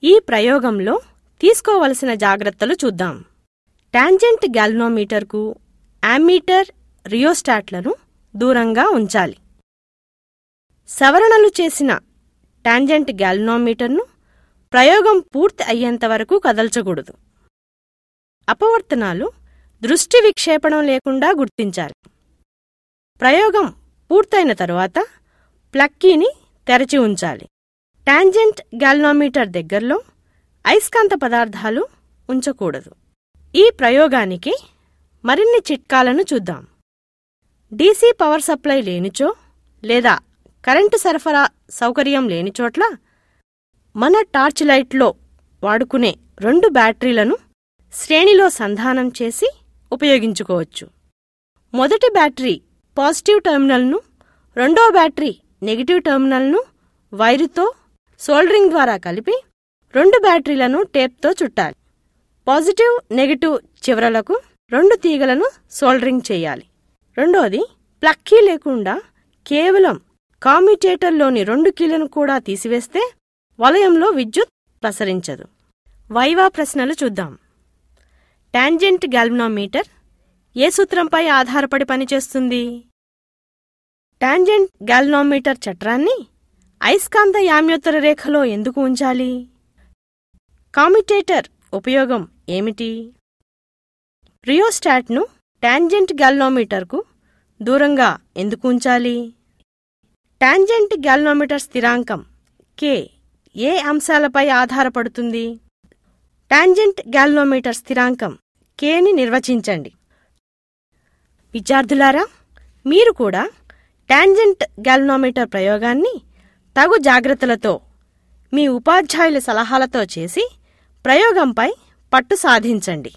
ఈ ప్రయోగంలో తీసుకోవలసిన జాగ్రత్తలు చూద్దాం. టాంజెంట్ గాల్వనోమీటర్కు యామ్మీటర్, రియోస్టాట్లను దూరంగా ఉంచాలి. సవరణలు చేసిన టాంజెంట్ గాల్వనోమీటర్ను ప్రయోగం పూర్తి అయ్యేంతవరకు కదల్చకూడదు. అపవర్తనాలు దృష్టి విక్షేపణం లేకుండా గుర్తించాలి. ప్రయోగం పూర్తయిన తరువాత ప్లగ్ కీని తెరచి ఉంచాలి. టాంజెంట్ గాల్వనోమీటర్ దగ్గరలో అయస్కాంత పదార్థాలు ఉంచకూడదు. ఈ ప్రయోగానికి మరిన్ని చిట్కాలను చూద్దాం. డీసీ పవర్ సప్లై లేనిచో లేదా కరెంటు సరఫరా సౌకర్యం లేని చోట్ల మన టార్చ్ లైట్లో వాడుకునే 2 బ్యాటరీలను శ్రేణిలో సంధానం చేసి ఉపయోగించుకోవచ్చు. మొదటి బ్యాటరీ పాజిటివ్ టెర్మినల్ను, రెండో బ్యాటరీ నెగిటివ్ టెర్మినల్ను వైరుతో సోల్డరింగ్ ద్వారా కలిపి 2 బ్యాటరీలను టేప్తో చుట్టాలి. పాజిటివ్, నెగిటివ్ చివరలకు 2 తీగలను సోల్డరింగ్ చేయాలి. రెండోది, ప్లగ్ కీ లేకుండా కేవలం కామ్యుటేటర్లోని 2 కీలను కూడా తీసివేస్తే వలయంలో విద్యుత్ ప్రసరించదు. వైవా ప్రశ్నలు చూద్దాం. టాంజెంట్ గాల్వనోమీటర్ ఏ సూత్రంపై ఆధారపడి పనిచేస్తుంది? టాంజెంట్ గాల్వనోమీటర్ చట్రాన్ని అయస్కాంత యామ్యోత్తర రేఖలో ఎందుకు ఉంచాలి? కామ్యుటేటర్ ఉపయోగం ఏమిటి? రియోస్టాట్ను టాంజెంట్ గాల్వనోమీటర్కు దూరంగా ఎందుకు ఉంచాలి? టాంజెంట్ గాల్వనోమీటర్ స్థిరాంకం K ఏ అంశాలపై ఆధారపడుతుంది? టాంజెంట్ గాల్వనోమీటర్ స్థిరాంకం Kని నిర్వచించండి. విద్యార్థులారా, మీరు కూడా టాంజెంట్ గాల్వనోమీటర్ ప్రయోగాన్ని తగు జాగ్రత్తలతో మీ ఉపాధ్యాయుల సలహాలతో చేసి ప్రయోగంపై పట్టు సాధించండి.